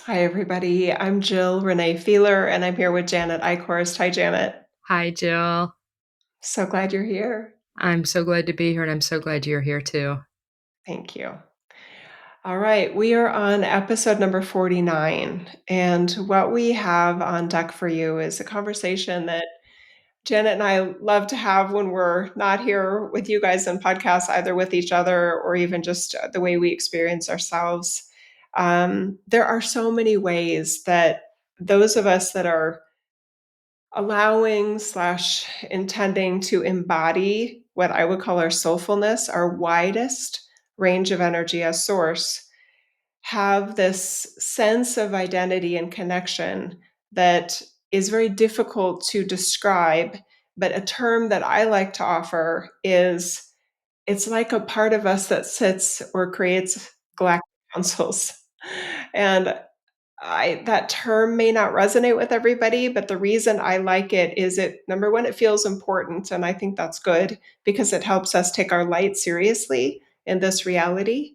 Hi, everybody. I'm Jill Renee Feeler, and I'm here with Janet Eichorst. Hi, Janet. Hi, Jill. So glad you're here. I'm so glad to be here, and I'm so glad you're here too. Thank you. All right, we are on episode number 49, and what we have on deck for you is a conversation that Janet and I love to have when we're not here with you guys in podcasts, either with each other or even just the way we experience ourselves. There are so many ways that those of us that are allowing slash intending to embody what I would call our soulfulness, our widest range of energy as source, have this sense of identity and connection that is very difficult to describe. But a term that I like to offer is it's like a part of us that sits or creates galactic councils. And that term may not resonate with everybody, but the reason I like it is it, number one, it feels important. And I think that's good because it helps us take our light seriously in this reality.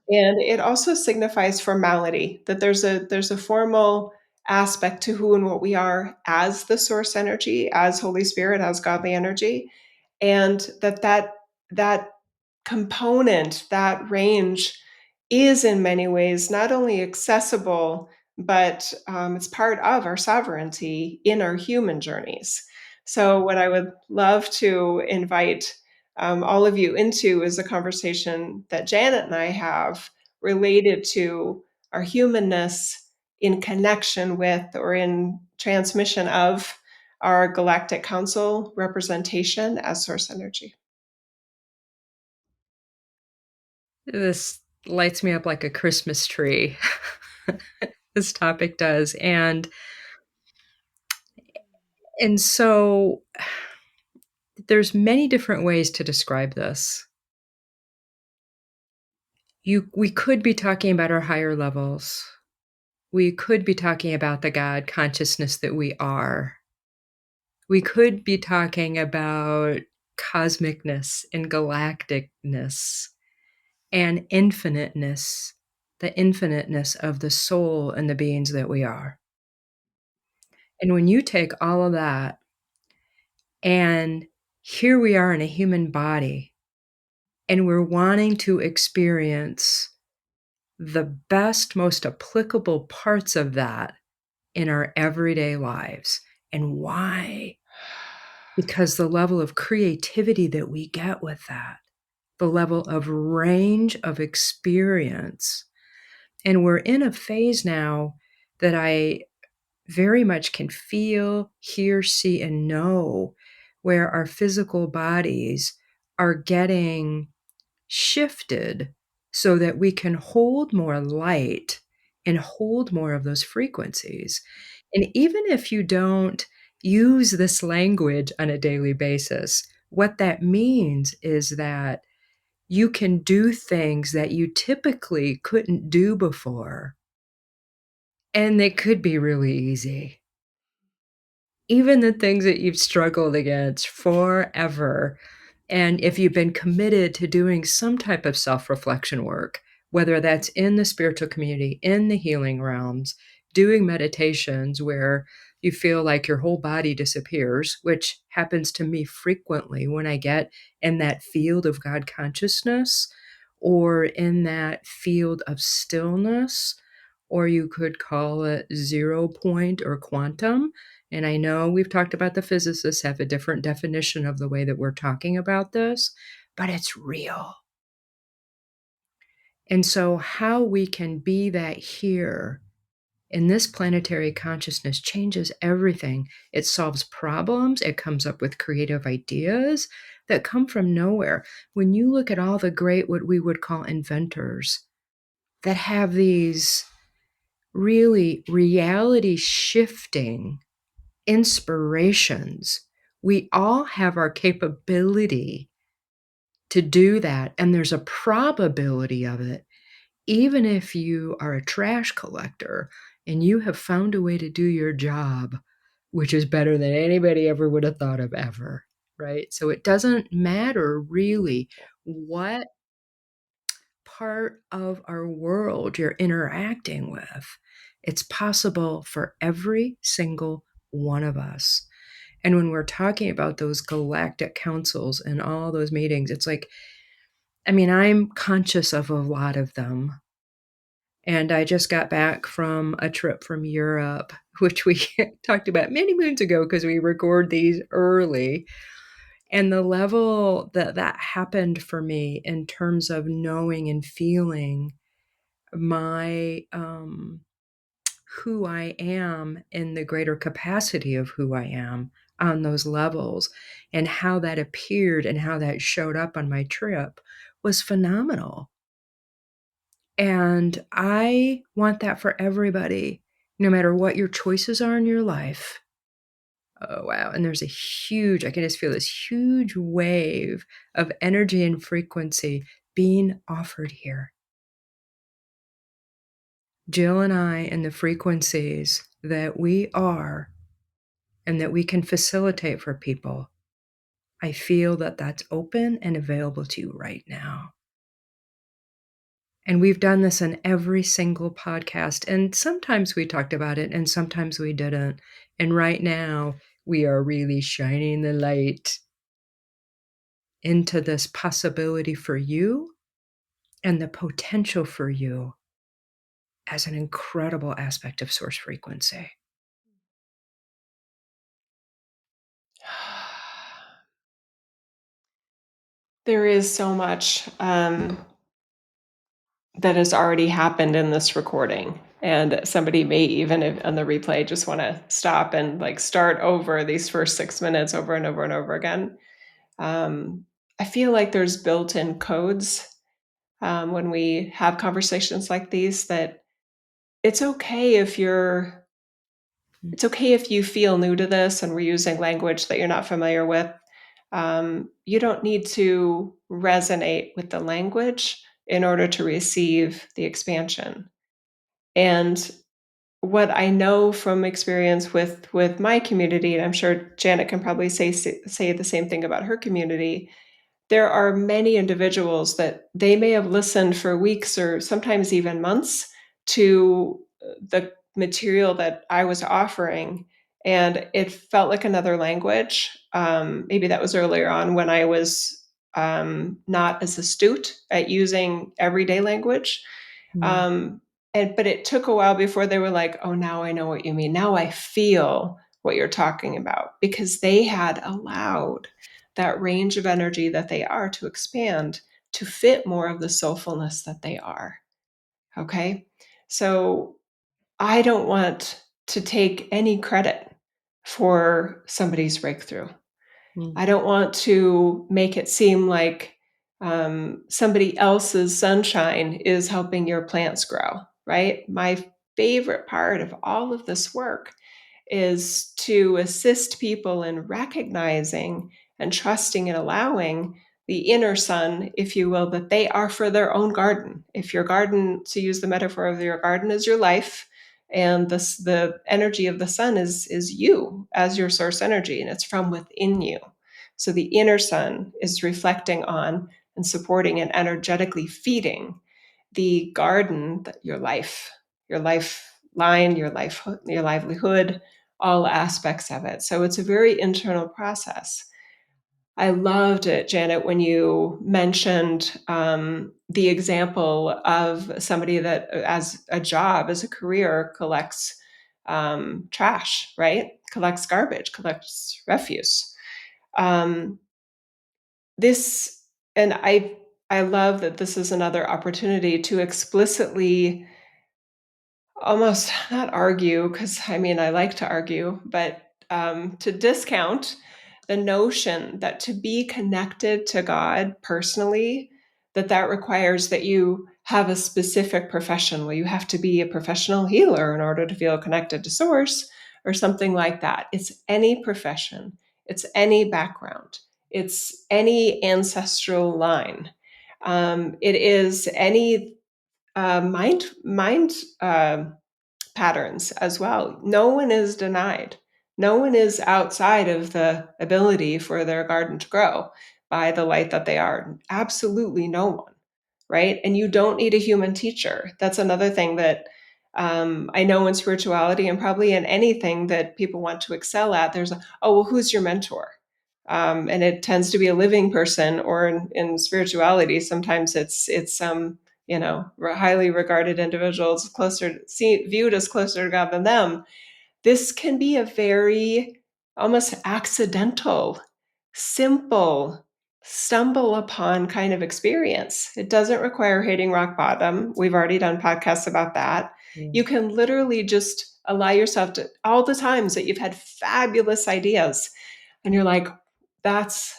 And it also signifies formality, that there's a formal aspect to who and what we are as the source energy, as Holy Spirit, as godly energy, and that component, that range is in many ways not only accessible, but it's part of our sovereignty in our human journeys. So, what I would love to invite all of you into is a conversation that Janet and I have related to our humanness in connection with or in transmission of our Galactic Council representation as source energy. This lights me up like a Christmas tree. This topic does. And so there's many different ways to describe this. We could be talking about our higher levels. We could be talking about the God consciousness that we are. We could be talking about cosmicness and galacticness and infiniteness, the infiniteness of the soul and the beings that we are. And when you take all of that, and here we are in a human body, and we're wanting to experience the best, most applicable parts of that in our everyday lives. And why? Because the level of creativity that we get with that, the level of range of experience. And we're in a phase now that I very much can feel, hear, see, and know where our physical bodies are getting shifted so that we can hold more light and hold more of those frequencies. And even if you don't use this language on a daily basis, what that means is that you can do things that you typically couldn't do before, and they could be really easy. Even the things that you've struggled against forever. And if you've been committed to doing some type of self reflection work, whether that's in the spiritual community, in the healing realms, doing meditations where you feel like your whole body disappears, which happens to me frequently when I get in that field of God consciousness or in that field of stillness, or you could call it 0 point or quantum. And I know we've talked about the physicists have a different definition of the way that we're talking about this, but it's real. And so, how we can be that here in this planetary consciousness changes everything. It solves problems, it comes up with creative ideas that come from nowhere. When you look at all the great, what we would call inventors that have these really reality shifting inspirations. We all have our capability to do that, and there's a probability of it. Even if you are a trash collector and you have found a way to do your job, which is better than anybody ever would have thought of ever, right? So it doesn't matter really what part of our world you're interacting with. It's possible for every single one of us. And when we're talking about those galactic councils and all those meetings, it's like, I mean, I'm conscious of a lot of them. And I just got back from a trip from Europe, which we talked about many moons ago because we record these early. And the level that that happened for me in terms of knowing and feeling my who I am and the greater capacity of who I am on those levels, and how that appeared and how that showed up on my trip was phenomenal. And I want that for everybody, no matter what your choices are in your life. Oh, wow. And there's a huge, I can just feel this huge wave of energy and frequency being offered here. Jill and I, and the frequencies that we are and that we can facilitate for people, I feel that that's open and available to you right now. And we've done this in every single podcast. And sometimes we talked about it and sometimes we didn't. And right now, we are really shining the light into this possibility for you and the potential for you as an incredible aspect of source frequency. There is so much that has already happened in this recording. And somebody may even on the replay just want to stop and like start over these first 6 minutes over and over and over again. I feel like there's built-in codes when we have conversations like these, that it's okay if you're it's okay if you feel new to this and we're using language that you're not familiar with. You don't need to resonate with the language in order to receive the expansion. And what I know from experience with my community, and I'm sure Janet can probably say the same thing about her community, there are many individuals that they may have listened for weeks or sometimes even months to the material that I was offering, and it felt like another language. Maybe that was earlier on when I was not as astute at using everyday language. Mm. Um, but it took a while before they were like, "Oh, now I know what you mean. Now I feel what you're talking about," because they had allowed that range of energy that they are to expand to fit more of the soulfulness that they are. Okay. So I don't want to take any credit for somebody's breakthrough. Mm. I don't want to make it seem like somebody else's sunshine is helping your plants grow, right? My favorite part of all of this work is to assist people in recognizing and trusting and allowing the inner sun, if you will, that they are for their own garden. If your garden, to use the metaphor of your garden, is your life, and the energy of the sun is you as your source energy, and it's from within you. So the inner sun is reflecting on and supporting and energetically feeding the garden, your lifeline, your livelihood, all aspects of it. So it's a very internal process. I loved it, Janet, when you mentioned the example of somebody that, as a job, as a career, collects trash, right? Collects garbage, collects refuse. Um, this, and I love that this is another opportunity to explicitly almost not argue, because I mean, I like to argue, but to discount the notion that to be connected to God personally, that requires that you have a specific profession. Well, you have to be a professional healer in order to feel connected to source or something like that. It's any profession, it's any background, it's any ancestral line. It is any mind patterns as well. No one is denied. No one is outside of the ability for their garden to grow by the light that they are. Absolutely no one, right? And you don't need a human teacher. That's another thing that I know in spirituality and probably in anything that people want to excel at, there's oh, well, who's your mentor? And it tends to be a living person, or in spirituality, sometimes it's highly regarded individuals viewed as closer to God than them. This can be a very almost accidental, simple, stumble upon kind of experience. It doesn't require hitting rock bottom. We've already done podcasts about that. Yeah. You can literally just allow yourself to, all the times that you've had fabulous ideas and you're like, that's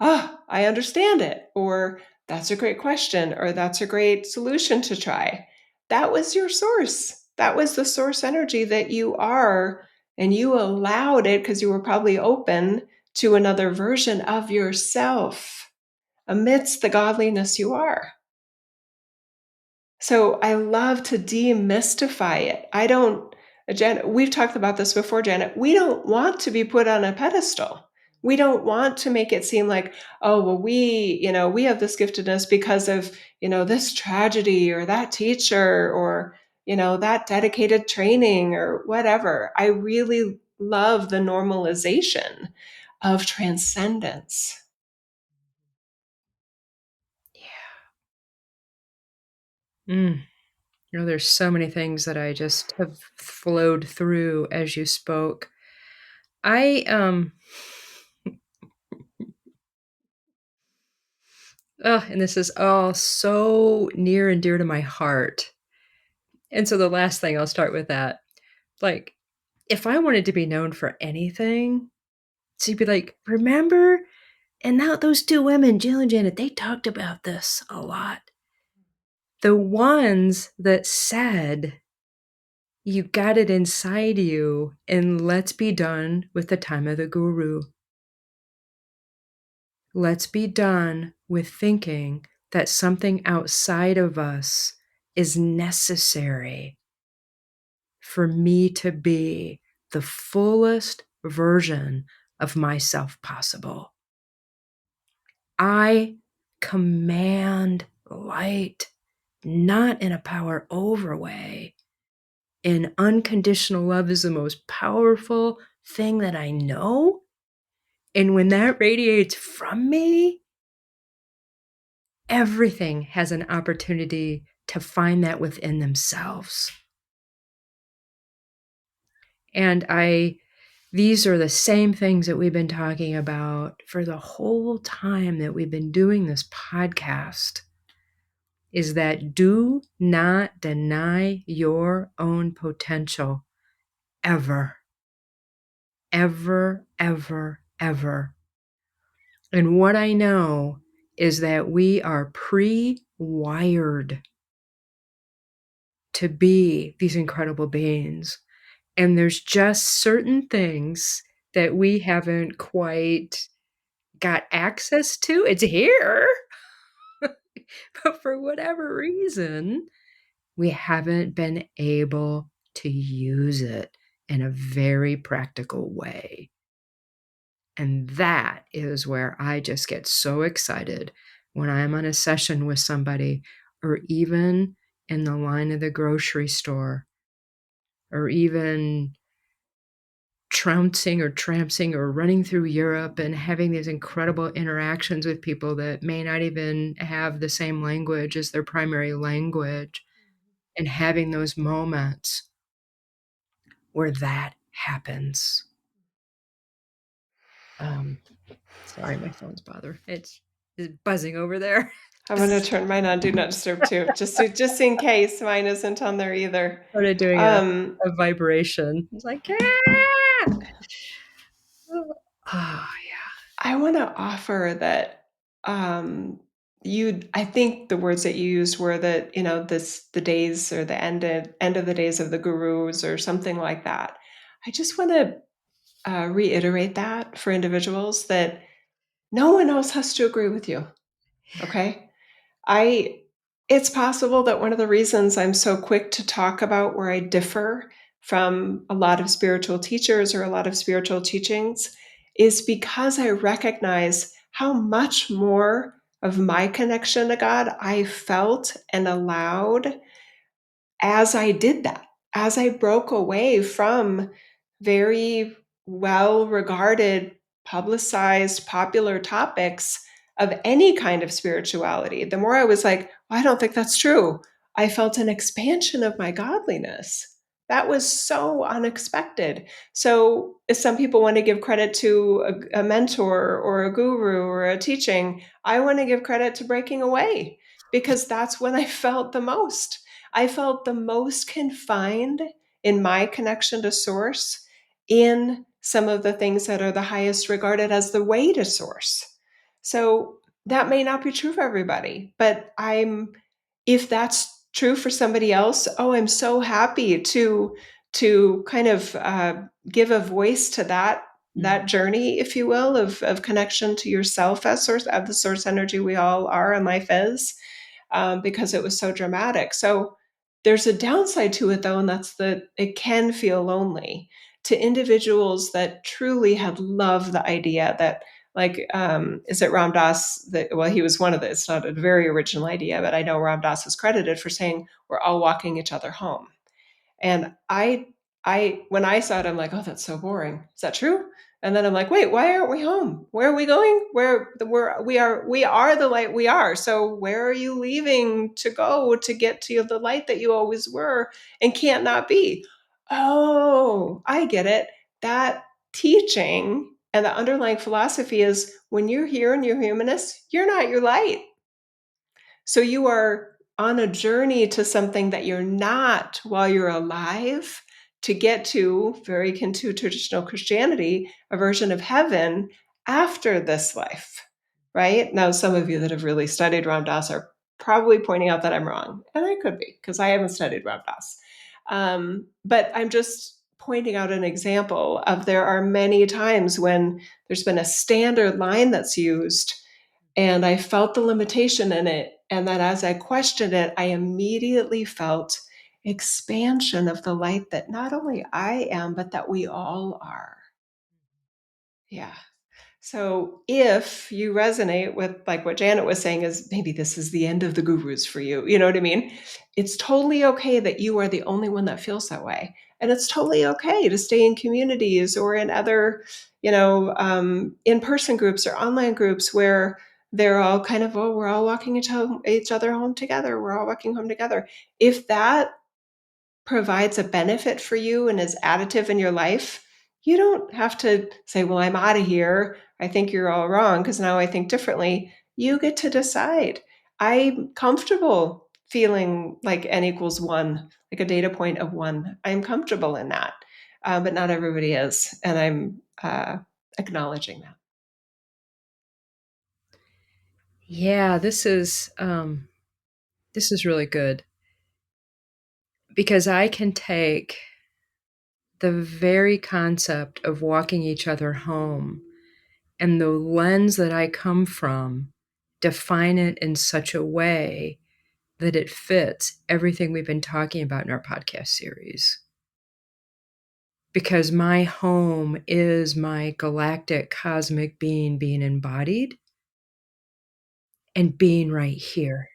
I understand it, or that's a great question, or that's a great solution to try. That was your source. That was the source energy that you are, and you allowed it because you were probably open to another version of yourself amidst the godliness you are. So I love to demystify it. I don't, Janet, we've talked about this before, Janet. We don't want to be put on a pedestal. We don't want to make it seem like, oh, well, we have this giftedness because of, this tragedy or that teacher or, that dedicated training or whatever. I really love the normalization of transcendence. Mm. There's so many things that I just have flowed through as you spoke. I oh, and this is all so near and dear to my heart. And so the last thing, I'll start with that. Like, if I wanted to be known for anything, so you'd be like, remember? And now those two women, Jill and Janet, they talked about this a lot. The ones that said, you got it inside you, and let's be done with the time of the guru. Let's be done with thinking that something outside of us is necessary for me to be the fullest version of myself possible. I command light, not in a power over way. And unconditional love is the most powerful thing that I know. And when that radiates from me, everything has an opportunity to find that within themselves. And these are the same things that we've been talking about for the whole time that we've been doing this podcast, is that do not deny your own potential ever, ever, ever, ever. And what I know is that we are pre-wired to be these incredible beings. And there's just certain things that we haven't quite got access to. It's here, but for whatever reason, we haven't been able to use it in a very practical way. And that is where I just get so excited when I'm on a session with somebody, or even in the line of the grocery store, or even trouncing or trampsing or running through Europe and having these incredible interactions with people that may not even have the same language as their primary language, and having those moments where that happens. Um, Sorry, my phone's it's buzzing over there. I'm going to Just turn mine on Do Not Disturb too, just in case mine isn't on there either. started doing Um, a vibration. It's like, ah! Oh, I want to offer that I think the words that you used were that, the days or the end of the days of the gurus or something like that. I just want to reiterate that for individuals that no one else has to agree with you. Okay. I It's possible that one of the reasons I'm so quick to talk about where I differ from a lot of spiritual teachers or a lot of spiritual teachings is because I recognize how much more of my connection to God I felt and allowed as I did that, as I broke away from very well regarded, publicized, popular topics of any kind of spirituality, the more I was like, well, I don't think that's true. I felt an expansion of my godliness. That was so unexpected. So, if some people want to give credit to a mentor or a guru or a teaching, I want to give credit to breaking away because that's when I felt the most. I felt the most confined in my connection to source in some of the things that are the highest regarded as the way to source. So that may not be true for everybody, but if that's true for somebody else, oh, I'm so happy to kind of give a voice to that Mhm. journey, if you will, of connection to yourself as source of the source energy we all are and life is, because it was so dramatic. So there's a downside to it though, and that's that it can feel lonely to individuals that truly had loved the idea that, like, is it Ram Dass that, well, he was one of the, it's not a very original idea, but I know Ram Dass is credited for saying we're all walking each other home. And when I saw it, I'm like, oh, that's so boring. Is that true? And then I'm like, wait, why aren't we home? Where are we going? We are the light we are. So where are you leaving to go to get to the light that you always were and can't not be? Oh, I get it. That teaching and the underlying philosophy is when you're here and you're humanist, you're not your light. So you are on a journey to something that you're not while you're alive to get to, very akin to traditional Christianity, a version of heaven after this life, right? Now, some of you that have really studied Ram Dass are probably pointing out that I'm wrong, and I could be because I haven't studied Ram Dass. But I'm just pointing out an example of there are many times when there's been a standard line that's used and I felt the limitation in it. And then as I questioned it, I immediately felt expansion of the light that not only I am, but that we all are. Yeah. So if you resonate with like what Janet was saying is maybe this is the end of the gurus for you, you know what I mean? It's totally okay that you are the only one that feels that way. And it's totally okay to stay in communities or in other, in-person groups or online groups where they're all kind of, oh, we're all walking each other home together. We're all walking home together. If that provides a benefit for you and is additive in your life, you don't have to say, well, I'm out of here. I think you're all wrong because now I think differently. You get to decide. I'm comfortable feeling like n equals one, like a data point of one. I'm comfortable in that, but not everybody is. And I'm acknowledging that. Yeah, this is really good because I can take the very concept of walking each other home and the lens that I come from, define it in such a way that it fits everything we've been talking about in our podcast series. Because my home is my galactic cosmic being embodied and being right here.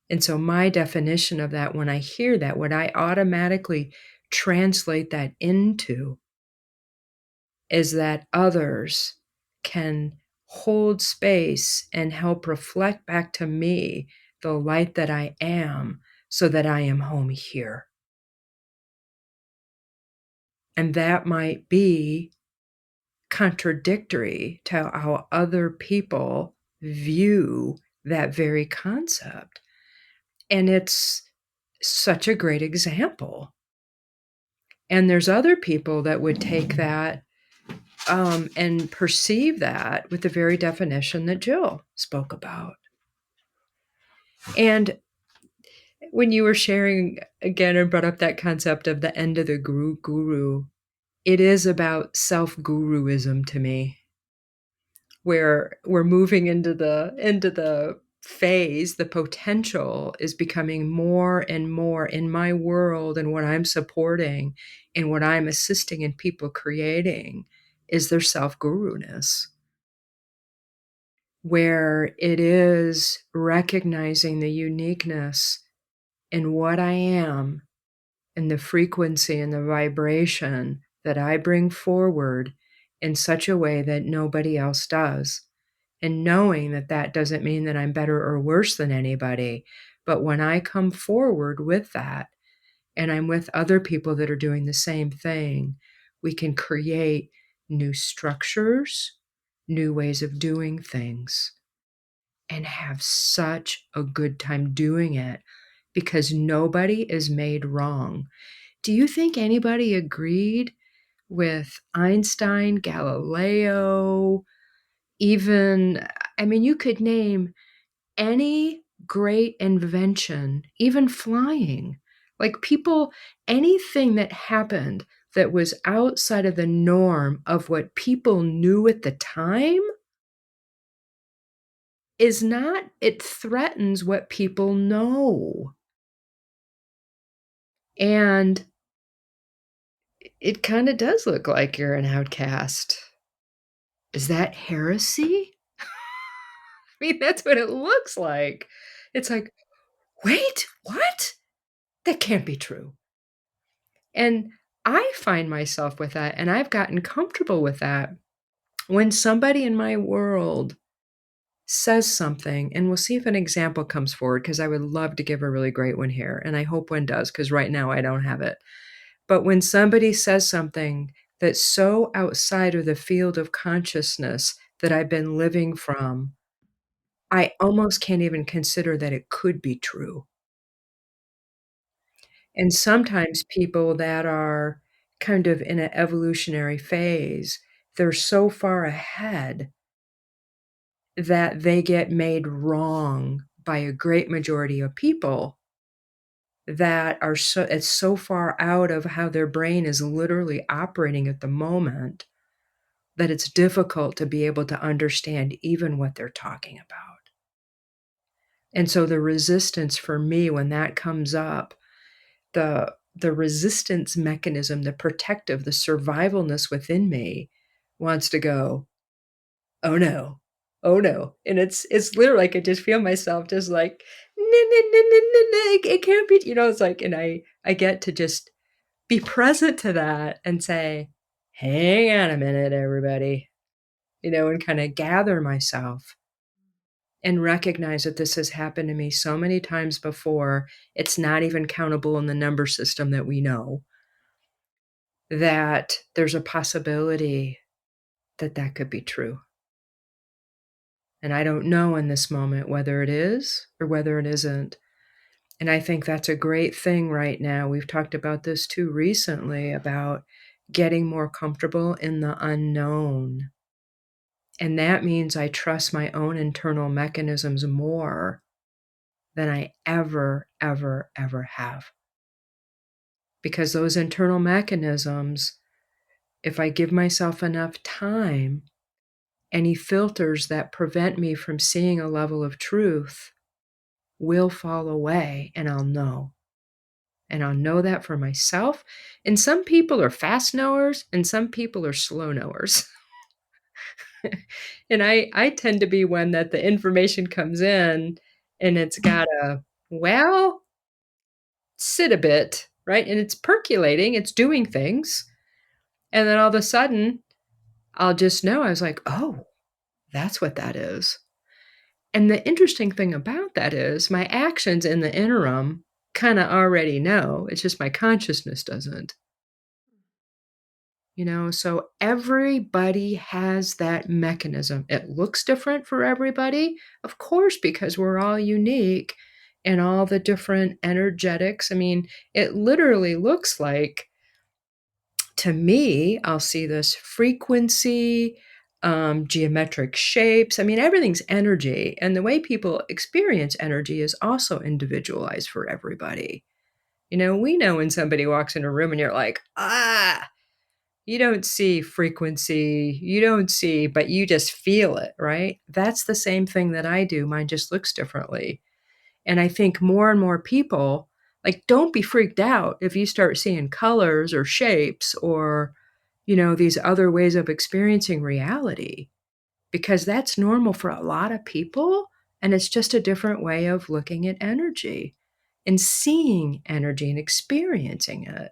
And so my definition of that, when I hear that, what I automatically translate that into is that others can hold space and help reflect back to me the light that I am so that I am home here. And that might be contradictory to how other people view that very concept. And it's such a great example. And there's other people that would take that and perceive that with the very definition that Jill spoke about. And when you were sharing again and brought up that concept of the end of the guru, it is about self-guruism to me, where we're moving into the phase, the potential is becoming more and more in my world, and what I'm supporting and what I'm assisting in people creating is their self-guru-ness, where it is recognizing the uniqueness in what I am and the frequency and the vibration that I bring forward in such a way that nobody else does. And knowing that that doesn't mean that I'm better or worse than anybody. But when I come forward with that, and I'm with other people that are doing the same thing, we can create new structures, new ways of doing things, and have such a good time doing it because nobody is made wrong. Do you think anybody agreed with Einstein, Galileo, even, I mean, you could name any great invention, even flying, like people, anything that happened that was outside of the norm of what people knew at the time is not, it threatens what people know. And it kind of does look like you're an outcast. Is that heresy? I mean, that's what it looks like. It's like, wait, what? That can't be true. And I find myself with that, and I've gotten comfortable with that. When somebody in my world says something, and we'll see if an example comes forward because I would love to give a really great one here, and I hope one does because right now I don't have it. But when somebody says something that's so outside of the field of consciousness that I've been living from, I almost can't even consider that it could be true. And sometimes people that are kind of in an evolutionary phase, they're so far ahead that they get made wrong by a great majority of people that are so, it's so far out of how their brain is literally operating at the moment that it's difficult to be able to understand even what they're talking about. And so the resistance for me when that comes up, the resistance mechanism, the protective, the survivalness within me wants to go, "Oh, no. Oh, no." And it's literally like I just feel myself just like, "No, no, no, no, no, no, it can't be," it's like, and I get to just be present to that and say, "Hang on a minute, everybody," and kinda gather myself and recognize that this has happened to me so many times before, it's not even countable in the number system that we know, that there's a possibility that that could be true. And I don't know in this moment whether it is or whether it isn't. And I think that's a great thing right now. We've talked about this too recently about getting more comfortable in the unknown. And that means I trust my own internal mechanisms more than I ever, ever, ever have. Because those internal mechanisms, if I give myself enough time, any filters that prevent me from seeing a level of truth will fall away and I'll know. And I'll know that for myself. And some people are fast knowers and some people are slow knowers. And I tend to be one that the information comes in and it's gotta, well, sit a bit, right? And it's percolating, it's doing things. And then all of a sudden, I'll just know. I was like, "Oh, that's what that is." And the interesting thing about that is my actions in the interim kinda already know, it's just my consciousness doesn't. So everybody has that mechanism. It looks different for everybody, of course, because we're all unique in all the different energetics. I mean, it literally looks like, to me, I'll see this frequency, geometric shapes. I mean, everything's energy. And the way people experience energy is also individualized for everybody. We know when somebody walks in a room and you're like, ah, you don't see frequency, you don't see, but you just feel it, right? That's the same thing that I do. Mine just looks differently. And I think more and more people, like, don't be freaked out if you start seeing colors or shapes or, these other ways of experiencing reality, because that's normal for a lot of people. And it's just a different way of looking at energy. and seeing energy and experiencing it.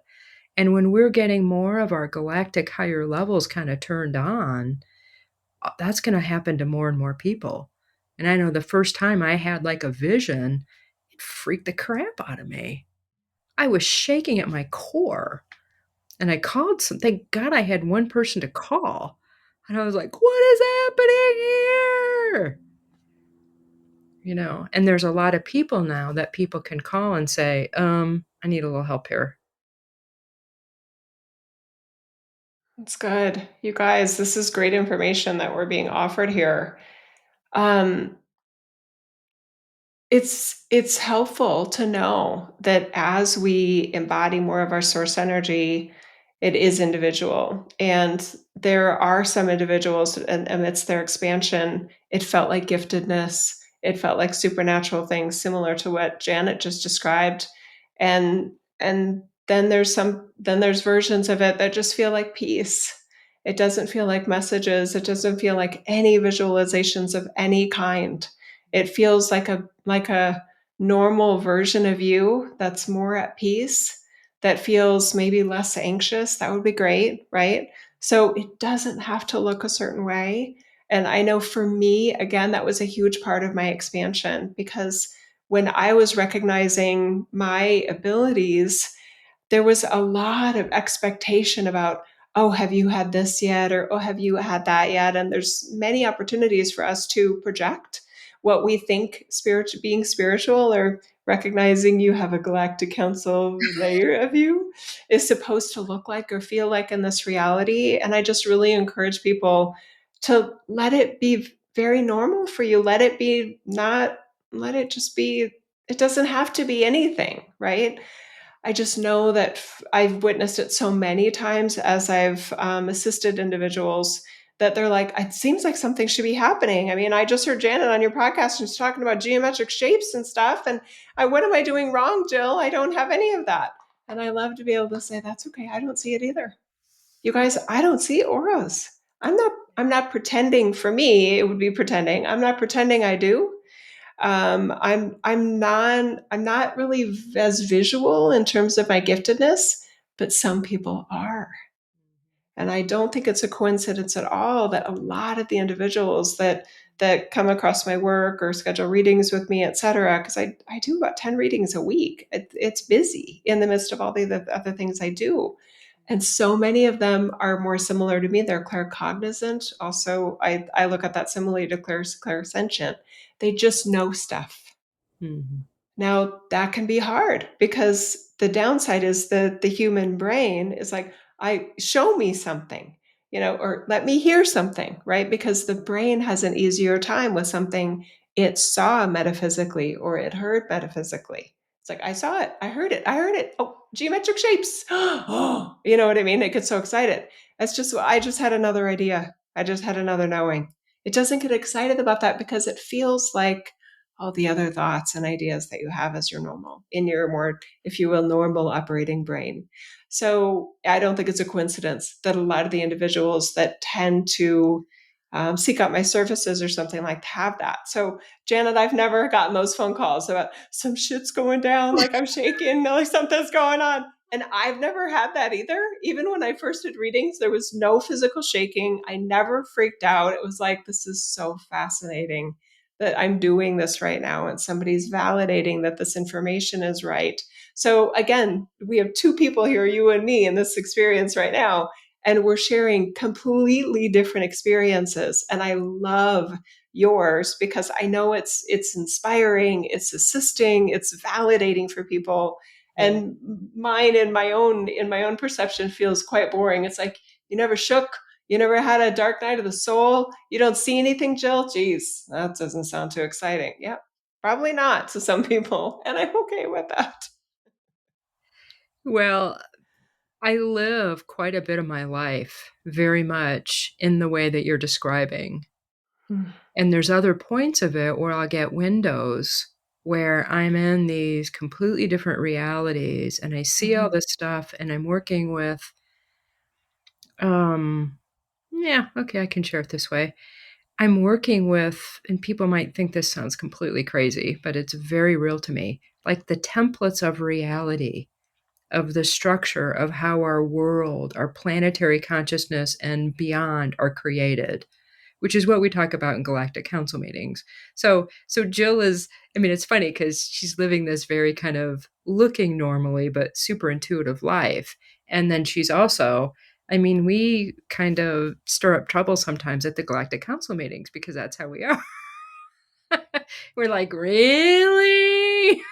And when we're getting more of our galactic higher levels kind of turned on, that's going to happen to more and more people. And I know the first time I had like a vision, it freaked the crap out of me. I was shaking at my core. And I called some, thank God I had one person to call. And I was like, what is happening here? And there's a lot of people now that people can call and say, I need a little help here. That's good. You guys, this is great information that we're being offered here. Um, it's helpful to know that as we embody more of our source energy, it is individual. And there are some individuals and amidst their expansion, it felt like giftedness. It felt like supernatural things similar to what Janet just described. And then there's versions of it that just feel like peace. It doesn't feel like messages. It doesn't feel like any visualizations of any kind. It feels like a normal version of you that's more at peace, that feels maybe less anxious. That would be great, right? So it doesn't have to look a certain way. And I know for me, again, that was a huge part of my expansion because when I was recognizing my abilities, there was a lot of expectation about, oh, have you had this yet? Or, oh, have you had that yet? And there's many opportunities for us to project what we think being spiritual or recognizing you have a galactic council layer of you is supposed to look like or feel like in this reality. And I just really encourage people to let it be very normal for you. Let it be not, let it just be, it doesn't have to be anything, right? I just know that I've witnessed it so many times as I've assisted individuals that they're like, it seems like something should be happening. I mean, I just heard Janet on your podcast and she's talking about geometric shapes and stuff. And what am I doing wrong, Jill? I don't have any of that. And I love to be able to say, that's okay. I don't see it either. You guys, I don't see auras. I'm not pretending. For me, it would be pretending. I'm not pretending I do. I'm not really as visual in terms of my giftedness, but some people are. And I don't think it's a coincidence at all that a lot of the individuals that come across my work or schedule readings with me, et cetera, because I do about 10 readings a week. It's busy in the midst of all the other things I do. And so many of them are more similar to me. They're claircognizant. Also, I look at that similarly to clairsentient. They just know stuff. Mhm. Now, that can be hard because the downside is that the human brain is like, I show me something, or let me hear something, right? Because the brain has an easier time with something it saw metaphysically or it heard metaphysically. It's like, I saw it, I heard it, I heard it. Oh, geometric shapes. Oh, you know what I mean? It gets so excited. I just had another idea. I just had another knowing. It doesn't get excited about that because it feels like all the other thoughts and ideas that you have as your normal, in your more, if you will, normal operating brain. So I don't think it's a coincidence that a lot of the individuals that tend to seek out my services or something like have that. So Janet, I've never gotten those phone calls about some shit's going down, like I'm shaking, like something's going on. And I've never had that either. Even when I first did readings, there was no physical shaking. I never freaked out. It was like, this is so fascinating that I'm doing this right now and somebody's validating that this information is right. So again, we have two people here, you and me, in this experience right now, and we're sharing completely different experiences. And I love yours because I know it's inspiring, it's assisting, it's validating for people. Yeah. And mine in my own perception feels quite boring. It's like, you never shook, you never had a dark night of the soul? You don't see anything, Jill? Geez, that doesn't sound too exciting. Yep, probably not to some people. And I'm okay with that. Well, I live quite a bit of my life very much in the way that you're describing. And there's other points of it where I'll get windows where I'm in these completely different realities and I see all Mhm. this stuff and I'm working with, um, yeah, okay, I can share it this way. I'm working with, and people might think this sounds completely crazy, but it's very real to me, like the templates of reality, of the structure of how our world, our planetary consciousness, and beyond are created, which is what we talk about in Galactic Council meetings. So Jill is, I mean, it's funny because she's living this very kind of looking normally but super intuitive life. And then she's also, I mean, we kind of stir up trouble sometimes at the Galactic Council meetings because that's how we are. We're like, really?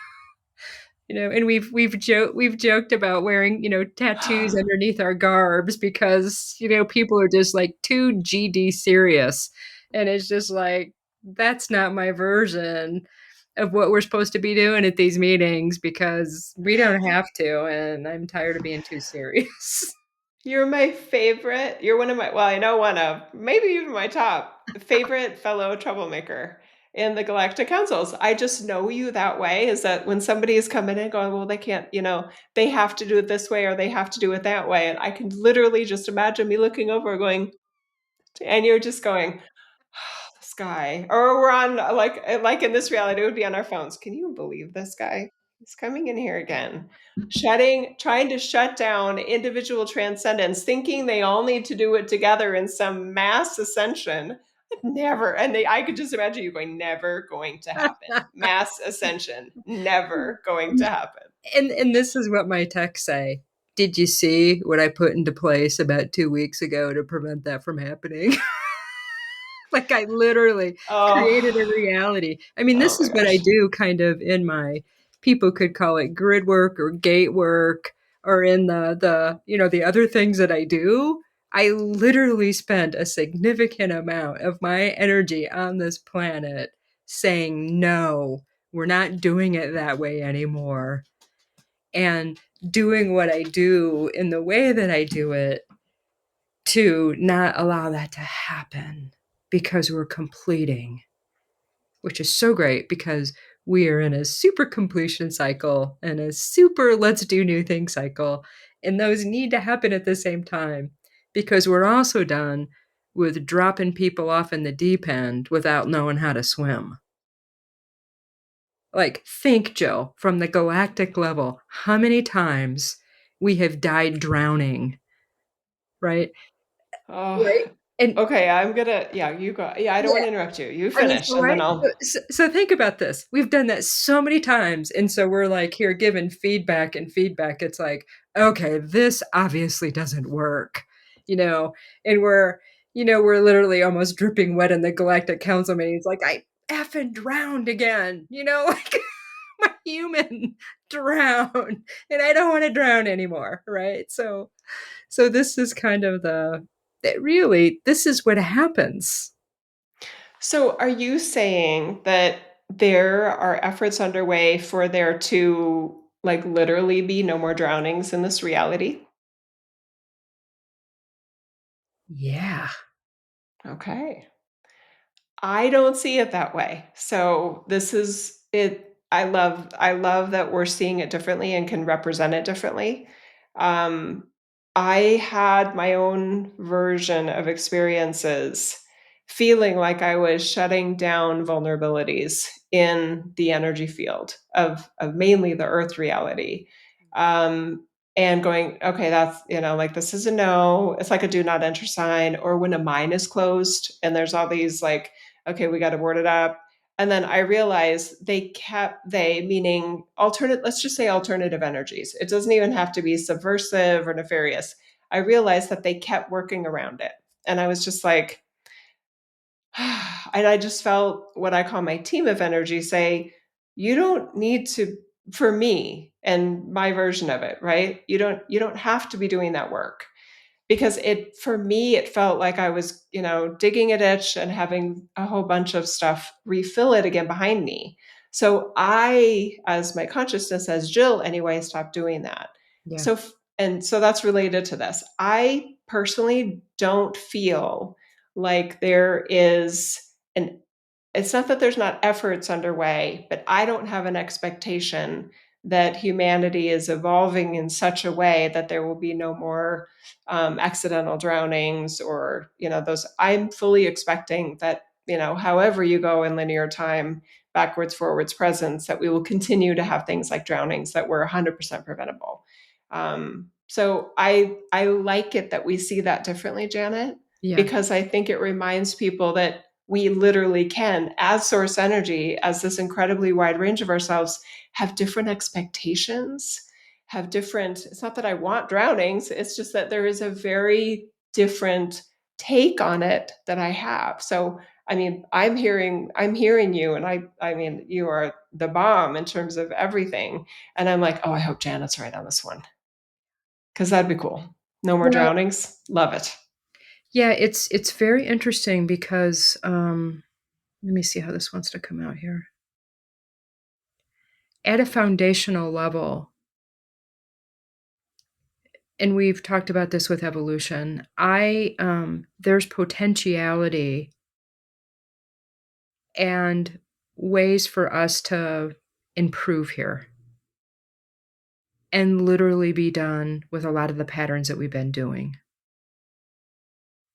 And we've joked about wearing, tattoos underneath our garbs because, people are just like too GD serious. And it's just like, that's not my version of what we're supposed to be doing at these meetings because we don't have to. And I'm tired of being too serious. You're my favorite. You're one of my, well, I know one of, maybe even my top favorite fellow troublemaker in the Galactic Councils. I just know you that way, is that when somebody is coming in going, well, they can't, they have to do it this way or they have to do it that way. And I can literally just imagine me looking over going, and you're just going, this guy, or we're on like in this reality, it would be on our phones. Can you believe this guy? He's coming in here again, trying to shut down individual transcendence, thinking they all need to do it together in some mass ascension. Never. And I could just imagine you going, never going to happen. Mass ascension, never going to happen. And this is what my texts say. Did you see what I put into place about 2 weeks ago to prevent that from happening? Like I literally created a Oh, reality. I mean, oh this my is what I gosh. do kind of in my, people could call it grid work or gate work, or in the other things that I do. I literally spend a significant amount of my energy on this planet saying, no, we're not doing it that way anymore. And doing what I do in the way that I do it to not allow that to happen because we're completing, which is so great because we are in a super completion cycle and a super let's do new things cycle. And those need to happen at the same time because we're also done with dropping people off in the deep end without knowing how to swim. Like, think, Jill, from the galactic level, how many times we have died drowning, right? Oh, Right. And okay. Yeah, you go. Yeah, I don't want yeah, to interrupt you. You I mean, finish so and right? then I'll. So think about this. We've done that so many times, and so we're like here giving feedback and feedback. It's like, okay, this obviously doesn't work, you know, and we're literally almost dripping wet in the Galactic Council meeting. It's like I effing drowned again, like my human drowned, and I don't want to drown anymore, right? So this is kind of that really this is what happens. So, are you saying that there are efforts underway for there to like literally be no more drownings in this reality? Yeah. Okay. I don't see it that way. So this is it. I love that we're seeing it differently and can represent it differently. Um, I had my own version of experiences feeling like I was shutting down vulnerabilities in the energy field of mainly the earth reality. Um, and going, okay, that's, like this is a no. It's like a do not enter sign, or when a mine is closed and there's all these like, okay, we got to word it up. And then I realized meaning alternate, let's just say alternative energies. It doesn't even have to be subversive or nefarious. I realized that they kept working around it. And I was just like, and I just felt what I call my team of energy say, you don't need to, for me and my version of it, right? You don't have to be doing that work, because it for me it felt like I was, digging a ditch and having a whole bunch of stuff refill it again behind me. So I, as my consciousness, as Jill anyway, stopped doing that. Yeah. So that's related to this. I personally don't feel like there is an it's not that there's not efforts underway, but I don't have an expectation that humanity is evolving in such a way that there will be no more accidental drownings, or those. I'm fully expecting that however you go in linear time, backwards, forwards, presence, that we will continue to have things like drownings that were 100% preventable. So I like it that we see that differently, Janet, Yeah. because I think it reminds people that we literally can, as source energy, as this incredibly wide range of ourselves, have different expectations, have different, it's not that I want drownings, it's just that there is a very different take on it that I have. So I mean, I'm hearing you, and I mean, you are the bomb in terms of everything. And I'm like, oh, I hope Janet's right on this one, because that'd be cool. No more Well, drownings. Love it. yeah, it's very interesting because let me see how this wants to come out here. At a foundational level, and we've talked about this with evolution, I there's potentiality and ways for us to improve here and literally be done with a lot of the patterns that we've been doing.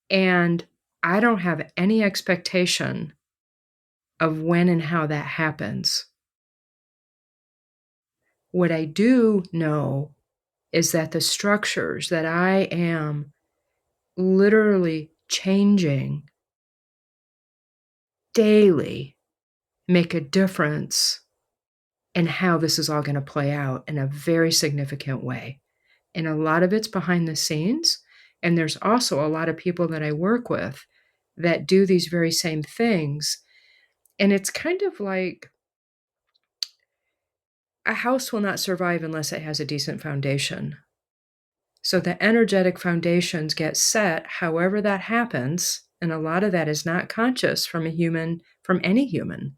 And I don't have any expectation of when and how that happens. What I do know is that the structures that I am literally changing daily make a difference in how this is all going to play out in a very significant way. And a lot of it's behind the scenes. And there's also a lot of people that I work with that do these very same things. And it's kind of like a house will not survive unless it has a decent foundation. So the energetic foundations get set however that happens. And a lot of that is not conscious from a human, from any human.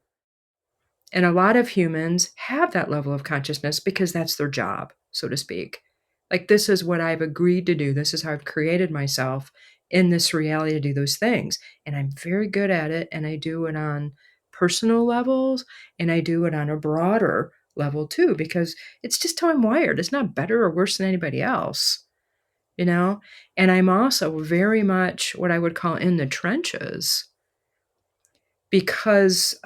And a lot of humans have that level of consciousness because that's their job, so to speak. Like, this is what I've agreed to do. This is how I've created myself in this reality to do those things. And I'm very good at it. And I do it on personal levels and I do it on a broader level too, because it's just how I'm wired. It's not better or worse than anybody else, you know? And I'm also very much what I would call in the trenches because,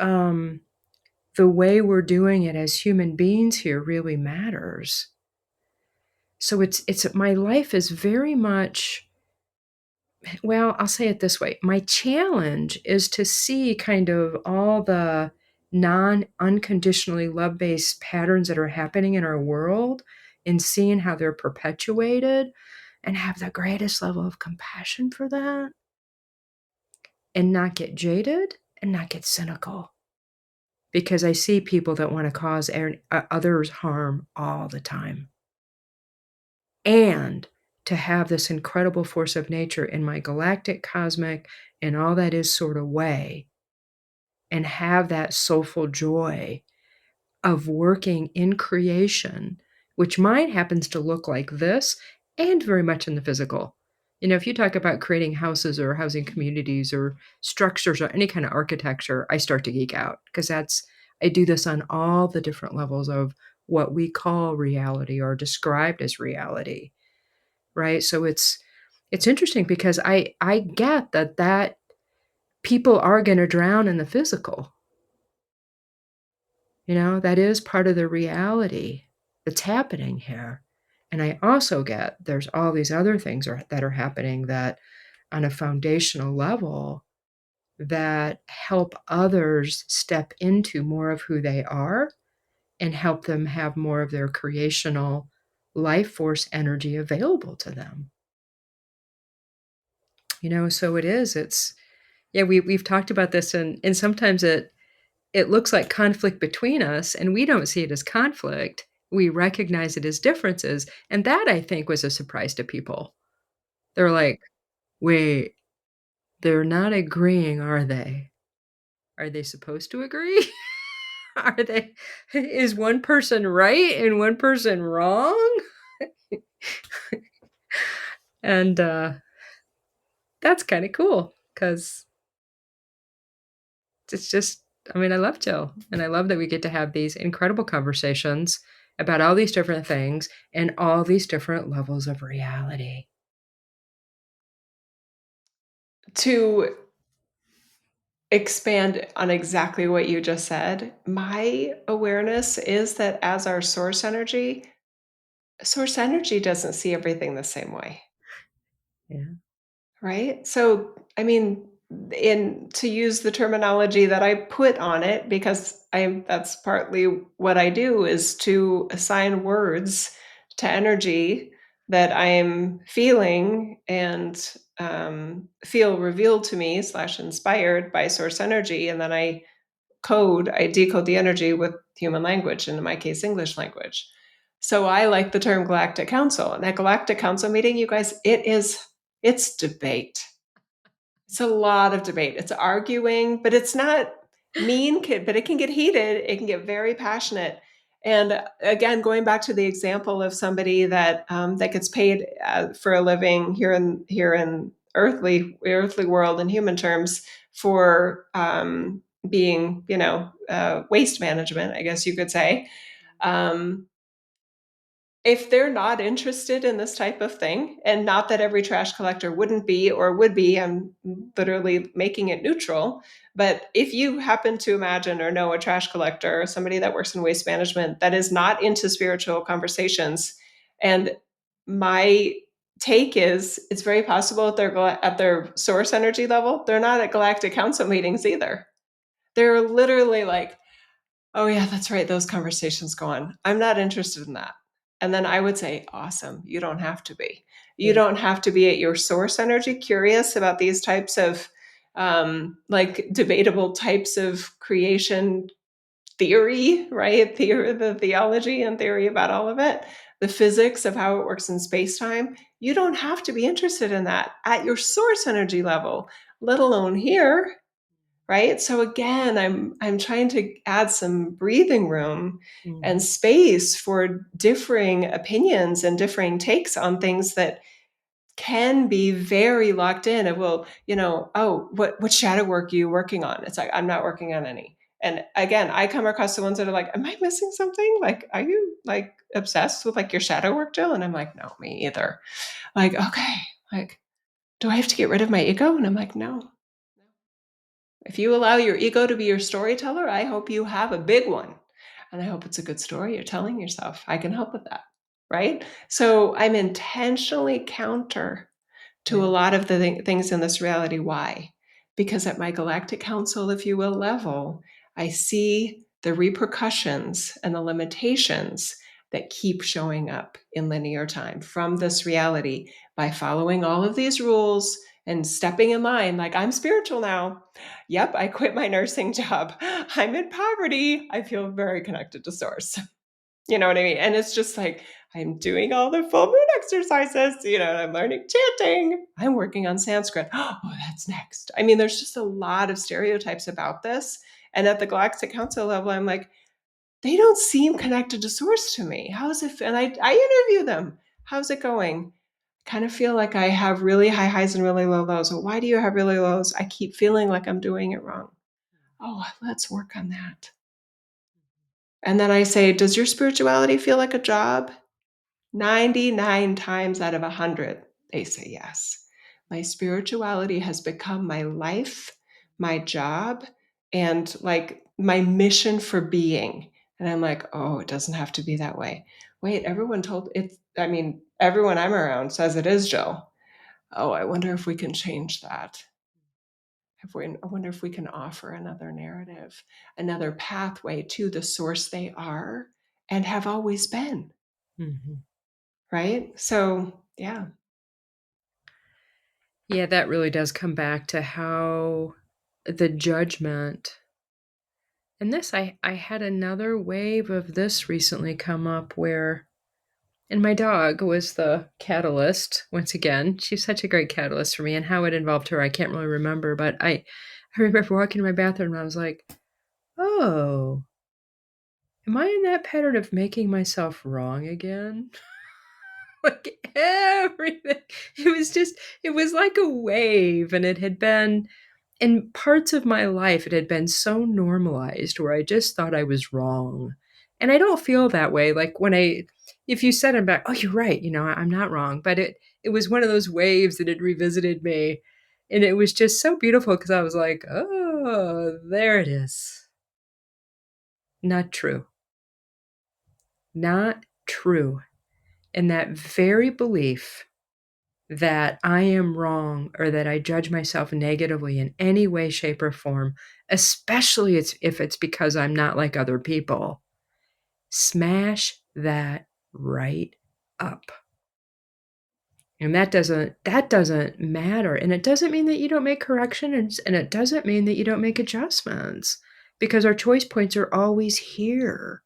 the way we're doing it as human beings here really matters. So it's my life is very much, well, I'll say it this way. My challenge is to see kind of all the non unconditionally love-based patterns that are happening in our world and seeing how they're perpetuated and have the greatest level of compassion for that and not get jaded and not get cynical. Because I see people that wanna cause others harm all the time. And to have this incredible force of nature in my galactic, cosmic, and all that is sort of way, and have that soulful joy of working in creation, which mine happens to look like this and very much in the physical. If you talk about creating houses or housing communities or structures or any kind of architecture, I start to geek out because I do this on all the different levels of what we call reality or described as reality, right? So it's interesting because I get that people are going to drown in the physical. That is part of the reality that's happening here. And I also get there's all these other things that are happening that on a foundational level that help others step into more of who they are and help them have more of their creational life force energy available to them. So it's yeah, we've talked about this and sometimes it looks like conflict between us and we don't see it as conflict. We recognize it as differences. And that I think was a surprise to people. They're like, wait, they're not agreeing, are they? Are they supposed to agree? Are they is one person right and one person wrong? And that's kind of cool because it's just, I mean, I love Jill and I love that we get to have these incredible conversations about all these different things and all these different levels of reality. To expand on exactly what you just said. My awareness is that as our source energy doesn't see everything the same way. Yeah. Right? So, I mean, in to use the terminology that I put on it, because I that's partly what I do is to assign words to energy that I'm feeling and feel revealed to me slash inspired by source energy. And then I decode the energy with human language, and in my case, English language. So I like the term Galactic Council. And that Galactic Council meeting, you guys, it's debate. It's a lot of debate. It's arguing, but it's not mean, but it can get heated. It can get very passionate. And again, going back to the example of somebody that gets paid for a living here in earthly world in human terms for being, waste management, I guess you could say. Um, if they're not interested in this type of thing, and not that every trash collector wouldn't be or would be, I'm literally making it neutral, but if you happen to imagine or know a trash collector or somebody that works in waste management that is not into spiritual conversations, and my take is it's very possible at their source energy level, they're not at Galactic Council meetings either. They're literally like, oh, yeah, that's right. Those conversations go on. I'm not interested in that. And then I would say, awesome. You don't have to be. You Yeah. don't have to be at your source energy curious about these types of like debatable types of creation theory, right? The theology and theory about all of it, the physics of how it works in space time. You don't have to be interested in that at your source energy level, let alone here, right? So again, I'm trying to add some breathing room and Mhm. space for differing opinions and differing takes on things that can be very locked in of, well, oh, what shadow work are you working on? It's like, I'm not working on any. And again, I come across the ones that are like, am I missing something? Like, are you like obsessed with like your shadow work, Jill? And I'm like, no, me either. Like, okay, like, do I have to get rid of my ego? And I'm like, no. If you allow your ego to be your storyteller, I hope you have a big one. And I hope it's a good story you're telling yourself. I can help with that. Right. So I'm intentionally counter to Yeah. a lot of the things in this reality. Why? Because at my Galactic Council, if you will, level, I see the repercussions and the limitations that keep showing up in linear time from this reality by following all of these rules and stepping in line like I'm spiritual now. Yep, I quit my nursing job. I'm in poverty. I feel very connected to source. You know what I mean? And it's just like, I'm doing all the full moon exercises, I'm learning chanting. I'm working on Sanskrit. Oh, that's next. I mean, there's just a lot of stereotypes about this. And at the Galactic Council level, I'm like, they don't seem connected to source to me. How's it? And I interview them. How's it going? Kind of feel like I have really high highs and really low lows. Well, why do you have really lows? I keep feeling like I'm doing it wrong. Oh, let's work on that. And then I say, does your spirituality feel like a job? 99 times out of 100, they say yes. My spirituality has become my life, my job, and like my mission for being. And I'm like, oh, it doesn't have to be that way. Wait, everyone I'm around says it is, Jill. Oh, I wonder if we can change that. I wonder if we can offer another narrative, another pathway to the source they are and have always been. Mhm. Right? So, yeah. Yeah, that really does come back to how the judgment and this I had another wave of this recently come up where and my dog was the catalyst once again. She's such a great catalyst for me, and how it involved her, I can't really remember, but I remember walking in my bathroom and I was like, "Oh, am I in that pattern of making myself wrong again?" Like everything. It was like a wave, and it had been in parts of my life, it had been so normalized where I just thought I was wrong. And I don't feel that way. Like if you said I'm back, oh, you're right, I'm not wrong. But it was one of those waves that had revisited me. And it was just so beautiful because I was like, oh. Oh, there it is. Not true. Not true. And that very belief that I am wrong or that I judge myself negatively in any way, shape, or form, especially if it's because I'm not like other people, smash that right up. And that doesn't matter. And it doesn't mean that you don't make corrections, and it doesn't mean that you don't make adjustments, because our choice points are always here.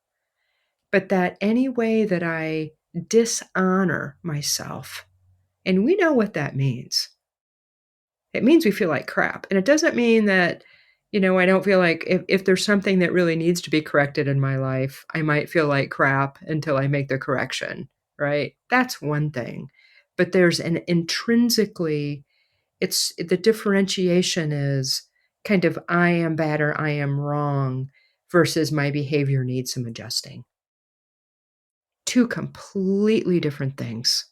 But that any way that I dishonor myself, and we know what that means. It means we feel like crap. And it doesn't mean that, I don't feel like if there's something that really needs to be corrected in my life, I might feel like crap until I make the correction, right? That's one thing. But there's an intrinsically, it's the differentiation is kind of I am bad or I am wrong versus my behavior needs some adjusting. Two completely different things.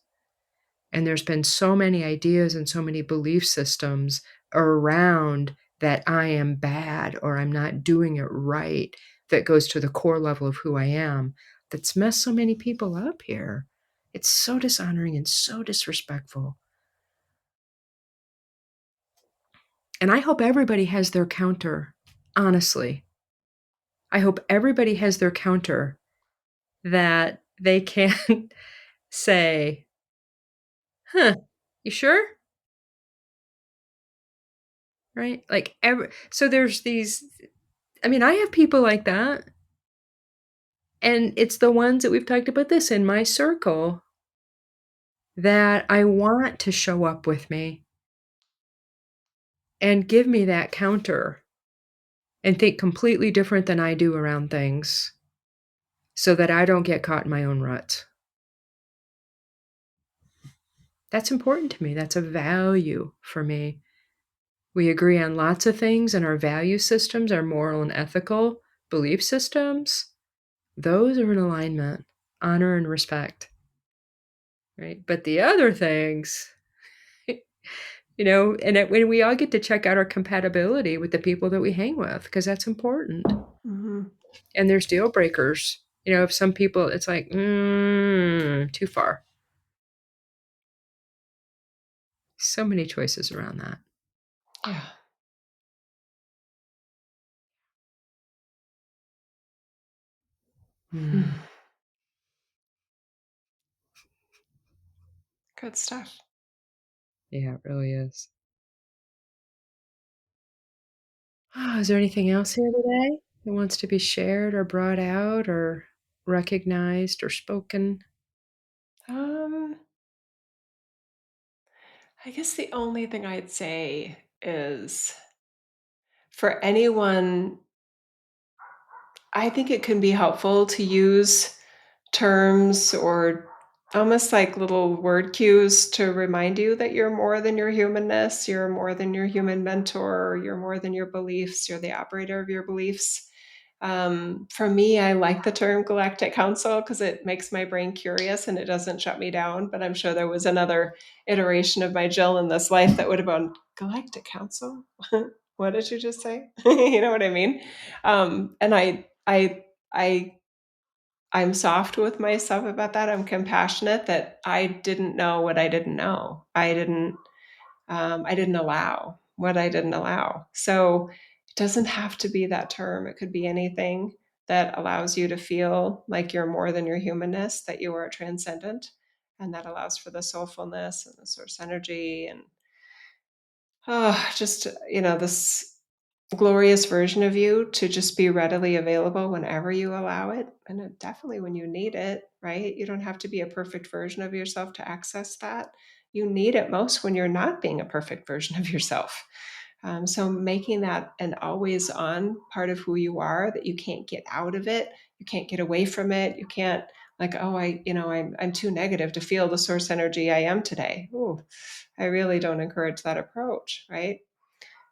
And there's been so many ideas and so many belief systems around that I am bad or I'm not doing it right that goes to the core level of who I am that's messed so many people up here. It's so dishonoring and so disrespectful. And I hope everybody has their counter, honestly. I hope everybody has their counter that they can say, huh, you sure? Right? Like, so there's these, I mean, I have people like that. And it's the ones that we've talked about this in my circle that I want to show up with me and give me that counter and think completely different than I do around things so that I don't get caught in my own rut. That's important to me. That's a value for me. We agree on lots of things, and our value systems, our moral and ethical belief systems, those are in alignment, honor and respect, right? But the other things, when we all get to check out our compatibility with the people that we hang with, because that's important. Mhm. And there's deal breakers. If some people, it's like, too far. So many choices around that. Yeah. Mm. Mm. Good stuff. Yeah, it really is. Oh, is there anything else here today that wants to be shared or brought out or recognized or spoken? Um, I guess the only thing I'd say is for anyone, I think it can be helpful to use terms or almost like little word cues to remind you that you're more than your humanness, you're more than your human mentor, you're more than your beliefs, you're the operator of your beliefs. For me, I like the term Galactic Council because it makes my brain curious and it doesn't shut me down. But I'm sure there was another iteration of my Jill in this life that would have gone, Galactic Council? What did you just say? You know what I mean? And I I'm soft with myself about that. I'm compassionate that I didn't know what I didn't know. I didn't allow what I didn't allow. So it doesn't have to be that term. It could be anything that allows you to feel like you're more than your humanness, that you are transcendent, and that allows for the soulfulness and the source energy and just this glorious version of you to just be readily available whenever you allow it, and definitely when you need it, right? You don't have to be a perfect version of yourself to access that. You need it most when you're not being a perfect version of yourself. So making that an always on part of who you are, that you can't get out of it, you can't get away from it, you can't like, oh, I'm too negative to feel the source energy I am today. Ooh, I really don't encourage that approach, right?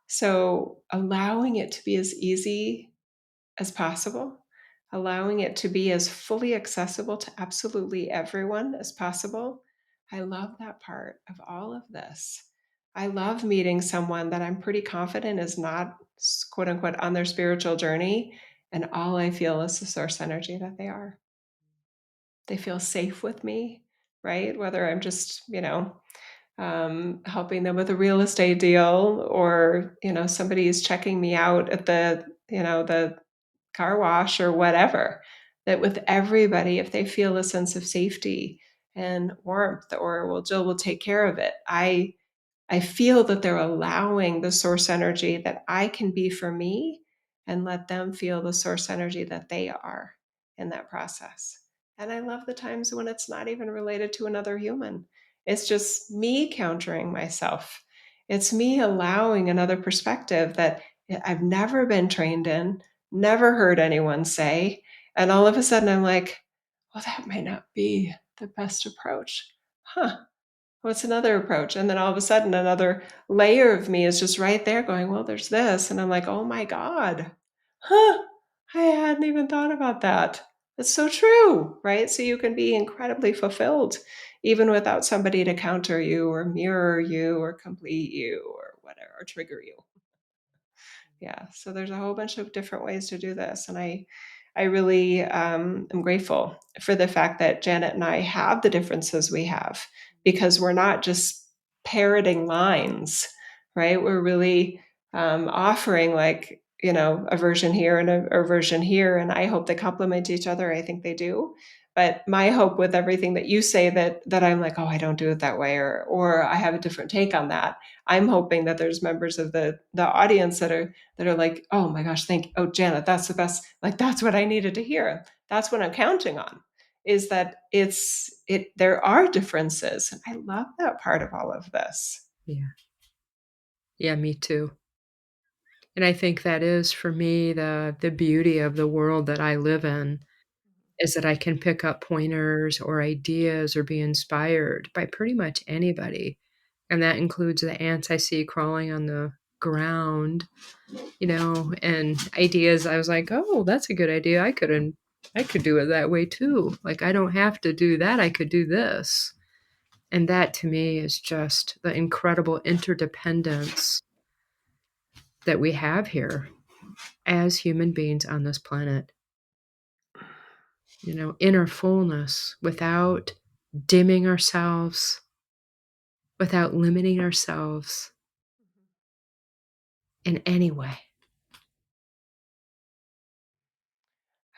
So allowing it to be as easy as possible, allowing it to be as fully accessible to absolutely everyone as possible. I love that part of all of this. I love meeting someone that I'm pretty confident is not quote unquote on their spiritual journey. And all I feel is the source energy that they are. They feel safe with me, right? Whether I'm just, helping them with a real estate deal or, somebody is checking me out at the car wash or whatever, that with everybody, if they feel a sense of safety and warmth or, well, Jill will take care of it. I feel that they're allowing the source energy that I can be for me and let them feel the source energy that they are in that process. And I love the times when it's not even related to another human. It's just me countering myself. It's me allowing another perspective that I've never been trained in, never heard anyone say. And all of a sudden I'm like, well, that might not be the best approach. Huh, what's another approach? And then all of a sudden, another layer of me is just right there going, well, there's this. And I'm like, oh my God, huh, I hadn't even thought about that. It's so true, right? So you can be incredibly fulfilled even without somebody to counter you or mirror you or complete you or whatever, or trigger you. Yeah, so there's a whole bunch of different ways to do this, and I really am grateful for the fact that Janet and I have the differences we have because we're not just parroting lines, right? We're really offering like a version here and a version here, and I hope they complement each other. I think they do. But my hope with everything that you say that I'm like, oh, I don't do it that way, or I have a different take on that. I'm hoping that there's members of the audience that are like, oh my gosh, oh, Janet, that's the best. Like, that's what I needed to hear. That's what I'm counting on is that there are differences. And I love that part of all of this. Yeah. Yeah, me too. And I think that is for me the beauty of the world that I live in is that I can pick up pointers or ideas or be inspired by pretty much anybody. And that includes the ants I see crawling on the ground, and ideas I was like, "Oh, that's a good idea. I could do it that way too. Like I don't have to do that. I could do this." And that to me is just the incredible interdependence that we have here as human beings on this planet. Inner fullness without dimming ourselves, without limiting ourselves in any way.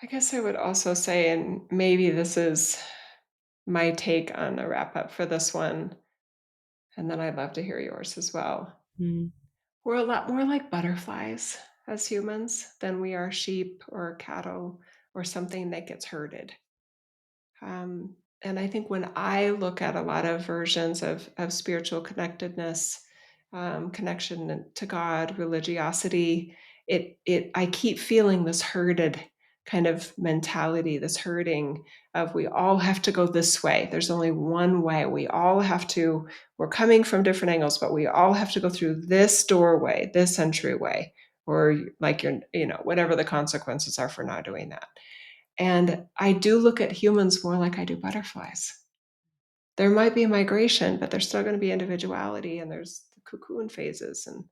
I guess I would also say, and maybe this is my take on a wrap up for this one, and then I'd love to hear yours as well. Mm, We're a lot more like butterflies as humans than we are sheep or cattle or something that gets herded. Um, and I think when I look at a lot of versions of spiritual connectedness, connection to God, religiosity, I keep feeling this herded kind of mentality, this herding of we all have to go this way. There's only one way. We're coming from different angles, but we all have to go through this doorway, this entryway, or like whatever the consequences are for not doing that. And I do look at humans more like I do butterflies. There might be a migration, but there's still going to be individuality, and there's the cocoon phases and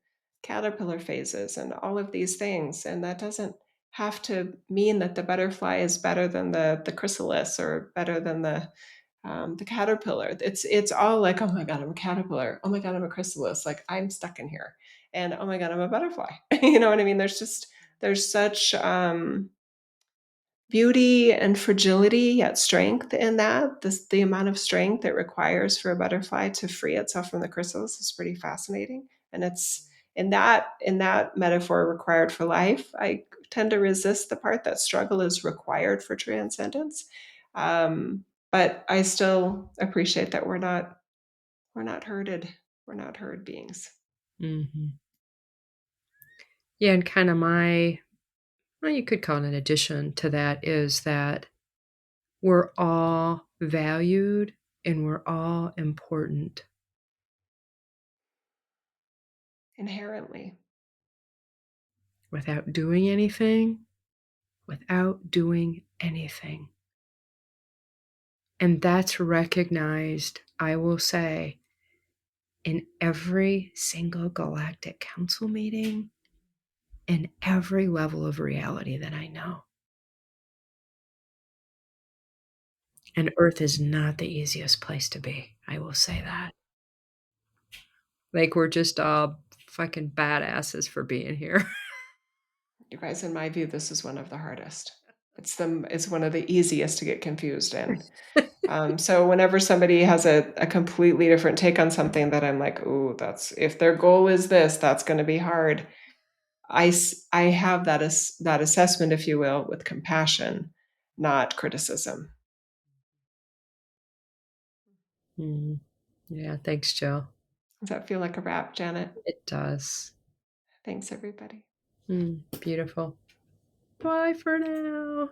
caterpillar phases and all of these things. And that doesn't have to mean that the butterfly is better than the chrysalis or better than the caterpillar. It's all like, oh my God, I'm a caterpillar. Oh my God, I'm a chrysalis. Like I'm stuck in here. And oh my God, I'm a butterfly. You know what I mean? There's such beauty and fragility, yet strength in that. The amount of strength it requires for a butterfly to free itself from the chrysalis is pretty fascinating. And it's in that metaphor required for life. I tend to resist the part that struggle is required for transcendence. But I still appreciate that we're not herded. We're not herd beings. mhm. Yeah, and kind of well, you could call it an addition to that is that we're all valued and we're all important Inherently. without doing anything, without doing anything. And that's recognized, I will say, in every single Galactic Council meeting, in every level of reality that I know. And Earth is not the easiest place to be. I will say that. Like, we're just all fucking badasses for being here. You guys, in my view, this is one of the hardest. It's one of the easiest to get confused in. So whenever somebody has a completely different take on something that I'm like, "Ooh, that's if their goal is this, that's gonna be hard." I have that assessment, if you will, with compassion, not criticism. Mm. Yeah, thanks, Jill. Does that feel like a wrap, Janet? It does. Thanks, everybody. Beautiful. Bye for now.